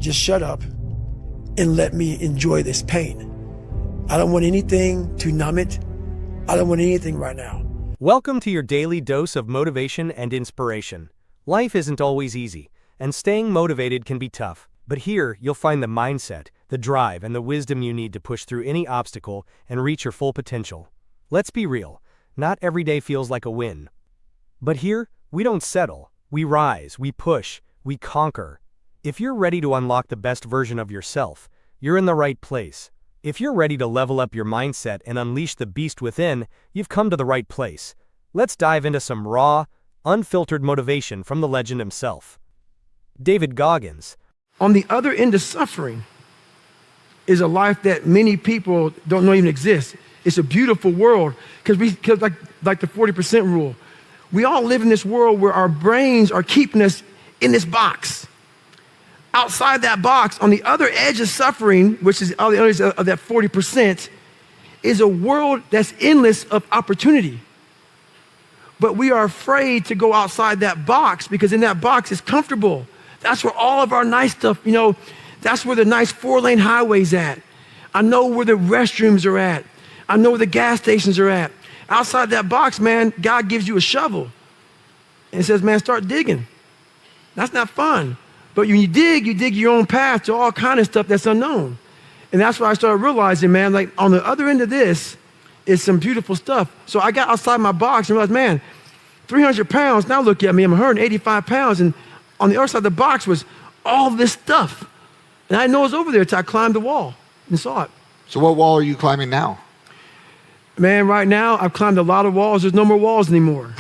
just shut up and let me enjoy this pain. I don't want anything to numb it. I don't want anything right now. Welcome to your daily dose of motivation and inspiration. Life isn't always easy, and staying motivated can be tough. But here, you'll find the mindset, the drive, and the wisdom you need to push through any obstacle and reach your full potential. Let's be real, not every day feels like a win. But here, we don't settle. We rise, we push, we conquer. If you're ready to unlock the best version of yourself, you're in the right place. If you're ready to level up your mindset and unleash the beast within, you've come to the right place. Let's dive into some raw, unfiltered motivation from the legend himself. David Goggins. On the other end of suffering is a life that many people don't know even exists. It's a beautiful world because like the 40% rule. We all live in this world where our brains are keeping us in this box. Outside that box, on the other edge of suffering, which is on the other edge of that 40%, is a world that's endless of opportunity. But we are afraid to go outside that box because in that box is comfortable. That's where all of our nice stuff, that's where the nice 4-lane highway's at. I know where the restrooms are at. I know where the gas stations are at. Outside that box, man, God gives you a shovel and says, man, start digging. That's not fun. But when you dig your own path to all kind of stuff that's unknown. And that's why I started realizing, man, like on the other end of this is some beautiful stuff. So I got outside my box and realized, man, 300 pounds, now look at me, I'm 185 pounds. And on the other side of the box was all this stuff. And I didn't know it was over there until I climbed the wall and saw it. So what wall are you climbing now? Man, right now I've climbed a lot of walls. There's no more walls anymore.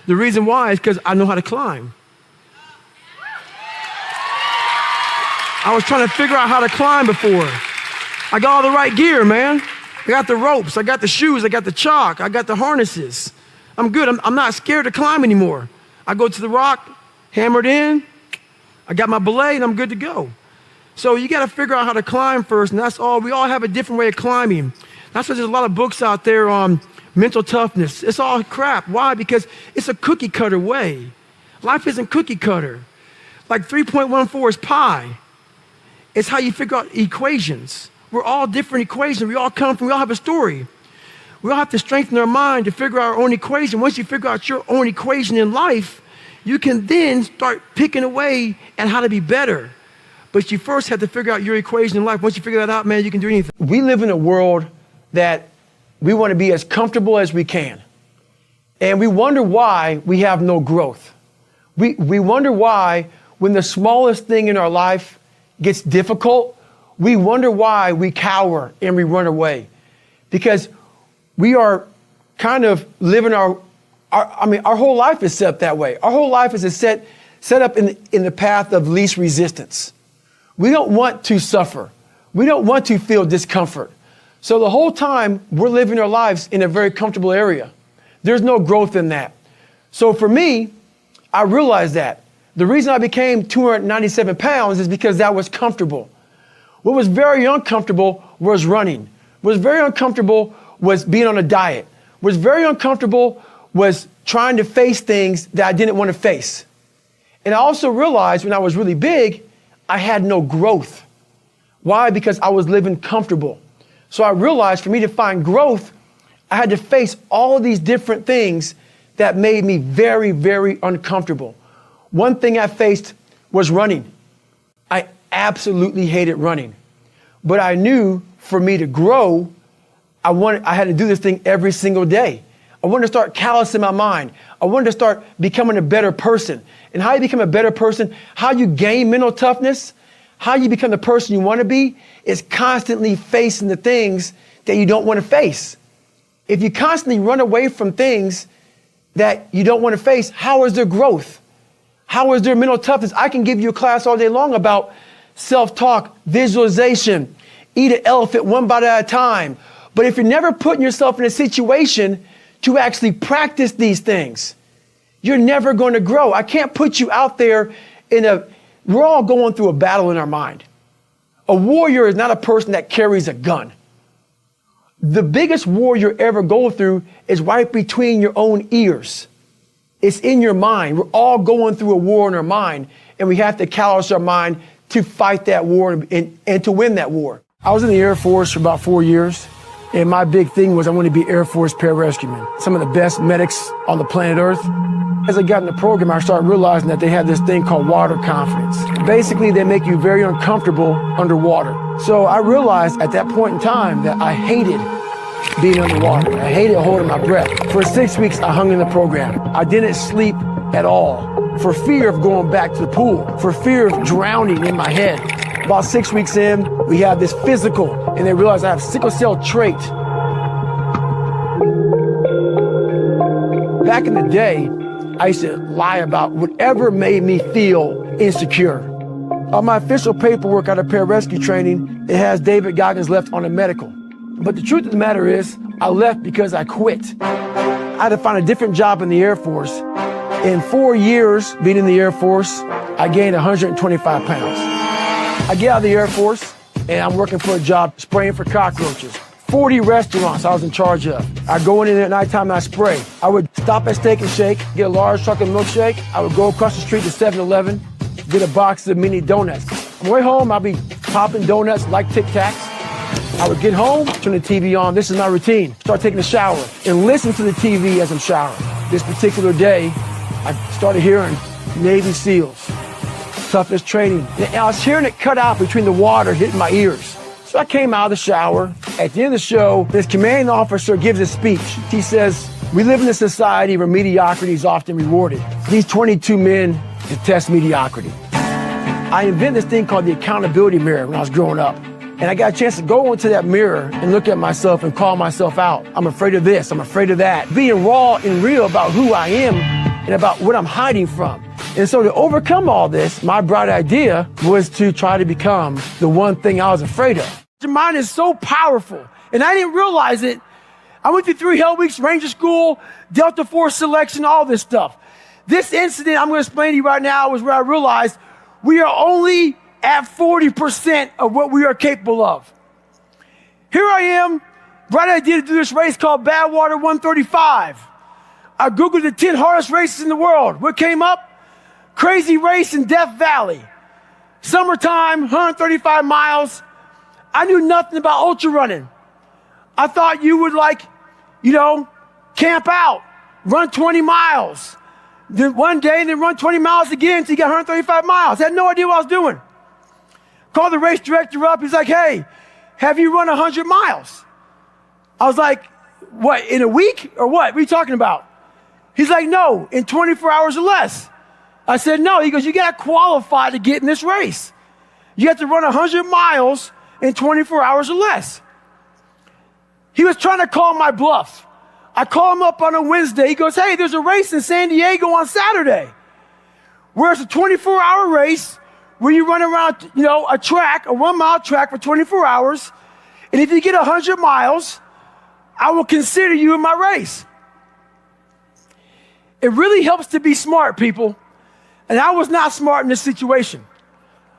The reason why is because I know how to climb. I was trying to figure out how to climb before. I got all the right gear, man. I got the ropes, I got the shoes, I got the chalk, I got the harnesses. I'm good, I'm not scared to climb anymore. I go to the rock, hammer it in, I got my belay and I'm good to go. So you gotta figure out how to climb first, and that's all. We all have a different way of climbing. That's why there's a lot of books out there on mental toughness. It's all crap. Why? Because it's a cookie cutter way. Life isn't cookie cutter. Like 3.14 is pi. It's how you figure out equations. We're all different equations. We all have a story. We all have to strengthen our mind to figure out our own equation. Once you figure out your own equation in life, you can then start picking away at how to be better. But you first have to figure out your equation in life. Once you figure that out, man, you can do anything. We live in a world that we want to be as comfortable as we can. And we wonder why we have no growth. We wonder why when the smallest thing in our life gets difficult, we wonder why we cower and we run away. Because we are kind of living our whole life is set up that way. Our whole life is set up in the path of least resistance. We don't want to suffer. We don't want to feel discomfort. So the whole time we're living our lives in a very comfortable area. There's no growth in that. So for me, I realized that. The reason I became 297 pounds is because that was comfortable. What was very uncomfortable was running. What was very uncomfortable was being on a diet. What was very uncomfortable was trying to face things that I didn't want to face. And I also realized when I was really big, I had no growth. Why? Because I was living comfortable. So I realized for me to find growth, I had to face all of these different things that made me very, very uncomfortable. One thing I faced was running. I absolutely hated running. But I knew for me to grow, I had to do this thing every single day. I wanted to start callousing my mind. I wanted to start becoming a better person. And how you become a better person, how you gain mental toughness, how you become the person you want to be, is constantly facing the things that you don't want to face. If you constantly run away from things that you don't want to face, how is there growth? How is there mental toughness? I can give you a class all day long about self-talk, visualization, eat an elephant one bite at a time. But if you're never putting yourself in a situation to actually practice these things, you're never going to grow. I can't put you out there we're all going through a battle in our mind. A warrior is not a person that carries a gun. The biggest war you ever go through is right between your own ears. It's in your mind. We're all going through a war in our mind, and we have to callous our mind to fight that war and to win that war. I was in the Air Force for about 4 years, and my big thing was I wanted to be Air Force pararescueman, some of the best medics on the planet Earth. As I got in the program, I started realizing that they had this thing called water confidence. Basically, they make you very uncomfortable underwater. So I realized at that point in time that I hated being underwater. I hated holding my breath. For 6 weeks, I hung in the program. I didn't sleep at all for fear of going back to the pool, for fear of drowning in my head. About 6 weeks in, we have this physical, and they realize I have sickle cell trait. Back in the day, I used to lie about whatever made me feel insecure. On my official paperwork out of pararescue training, it has David Goggins left on a medical. But the truth of the matter is, I left because I quit. I had to find a different job in the Air Force. In 4 years being in the Air Force, I gained 125 pounds. I get out of the Air Force, and I'm working for a job spraying for cockroaches. 40 restaurants I was in charge of. I go in there at nighttime and I spray. I would stop at Steak and Shake, get a large chocolate milkshake. I would go across the street to 7-Eleven, get a box of mini donuts. On my way home, I'd be popping donuts like Tic Tacs. I would get home, turn the TV on. This is my routine. Start taking a shower and listen to the TV as I'm showering. This particular day, I started hearing Navy SEALs, toughness training. And I was hearing it cut out between the water hitting my ears. So I came out of the shower. At the end of the show, this commanding officer gives a speech. He says, we live in a society where mediocrity is often rewarded. These 22 men detest mediocrity. I invented this thing called the accountability mirror when I was growing up. And I got a chance to go into that mirror and look at myself and call myself out. I'm afraid of this, I'm afraid of that. Being raw and real about who I am and about what I'm hiding from. And so to overcome all this, my bright idea was to try to become the one thing I was afraid of. Your mind is so powerful, and I didn't realize it. I went through 3 Hell Weeks, Ranger School, Delta Force selection, all this stuff. This incident I'm going to explain to you right now was where I realized we are only at 40% of what we are capable of. Here I am, bright idea to do this race called Badwater 135. I Googled the 10 hardest races in the world. What came up? Crazy race in Death Valley. Summertime, 135 miles. I knew nothing about ultra running. I thought you would camp out, run 20 miles. Then one day, then run 20 miles again until you get 135 miles. I had no idea what I was doing. Called the race director up. He's like, hey, have you run 100 miles? I was like, what, in a week or what? What are you talking about? He's like, no, in 24 hours or less. I said, no. He goes, you got to qualify to get in this race. You have to run 100 miles in 24 hours or less. He was trying to call my bluff. I call him up on a Wednesday. He goes, hey, there's a race in San Diego on Saturday where it's a 24-hour race where you run around, a track, a 1-mile track for 24 hours. And if you get 100 miles, I will consider you in my race. It really helps to be smart, people. And I was not smart in this situation.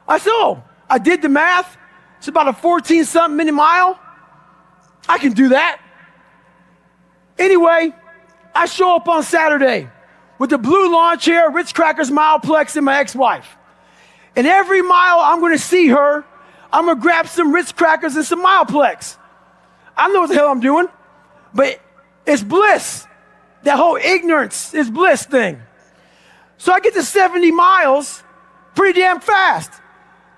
I said, I did the math. It's about a 14-something minute mile. I can do that. Anyway, I show up on Saturday with the blue lawn chair, Ritz Crackers Mileplex, and my ex-wife. And every mile I'm going to see her, I'm going to grab some Ritz Crackers and some Mileplex. I don't know what the hell I'm doing, but it's bliss. That whole ignorance is bliss thing. So I get to 70 miles pretty damn fast.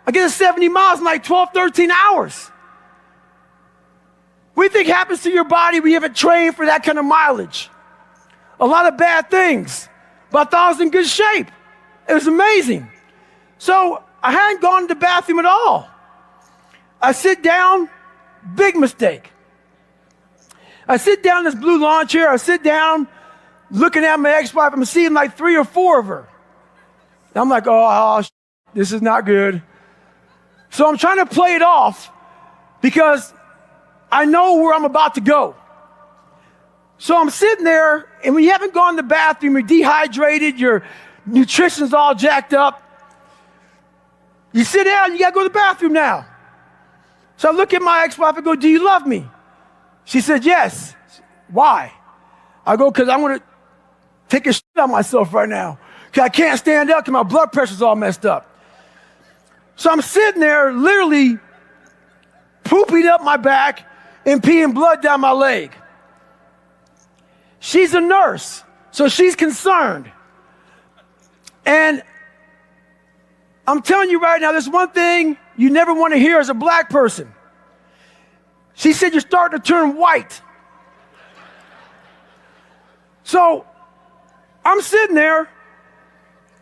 I get to 70 miles in like 12, 13 hours. What do you think happens to your body when you haven't trained for that kind of mileage? A lot of bad things. But I thought I was in good shape. It was amazing. So I hadn't gone to the bathroom at all. I sit down, big mistake. I sit down in this blue lawn chair. I sit down, looking at my ex-wife. I'm seeing like 3 or 4 of her. And I'm like, this is not good. So I'm trying to play it off because I know where I'm about to go. So I'm sitting there, and when you haven't gone to the bathroom, you're dehydrated, your nutrition's all jacked up. You sit down, you got to go to the bathroom now. So I look at my ex-wife and go, do you love me? She said, yes. Why? I go, because I want to take a shit on myself right now. Because I can't stand up because my blood pressure's all messed up. So I'm sitting there literally pooping up my back and peeing blood down my leg. She's a nurse, so she's concerned. And I'm telling you right now, there's one thing you never want to hear as a black person. She said, you're starting to turn white. So I'm sitting there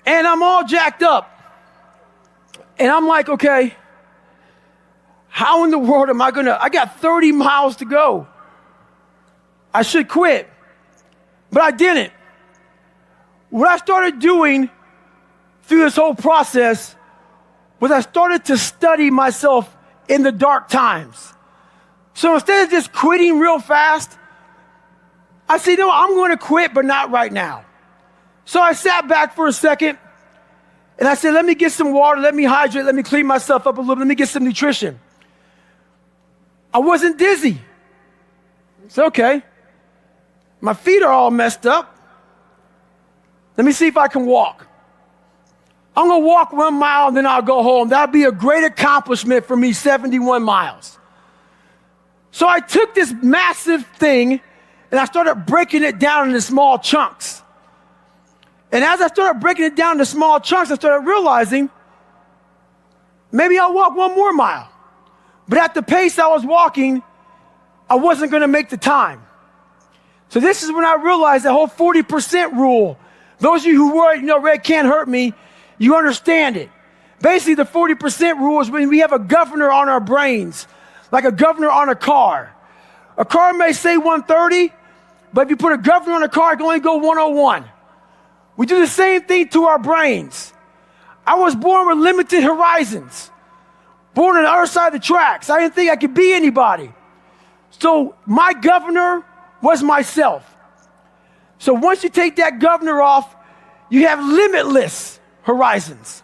and I'm all jacked up. And I'm like, okay, how in the world am I I got 30 miles to go. I should quit, but I didn't. What I started doing through this whole process was I started to study myself in the dark times. So instead of just quitting real fast, I said, no, I'm going to quit, but not right now. So I sat back for a second and I said, let me get some water, let me hydrate, let me clean myself up a little bit, let me get some nutrition. I wasn't dizzy. It's okay. My feet are all messed up. Let me see if I can walk. I'm going to walk 1 mile and then I'll go home. That'll be a great accomplishment for me, 71 miles. So I took this massive thing and I started breaking it down into small chunks. And as I started breaking it down into small chunks, I started realizing maybe I'll walk 1 more mile. But at the pace I was walking, I wasn't going to make the time. So this is when I realized the whole 40% rule. Those of you who worry, red can't hurt me, you understand it. Basically, the 40% rule is when we have a governor on our brains, like a governor on a car. A car may say 130, but if you put a governor on a car, it can only go 101. We do the same thing to our brains. I was born with limited horizons, born on the other side of the tracks. I didn't think I could be anybody. So my governor was myself. So once you take that governor off, you have limitless horizons.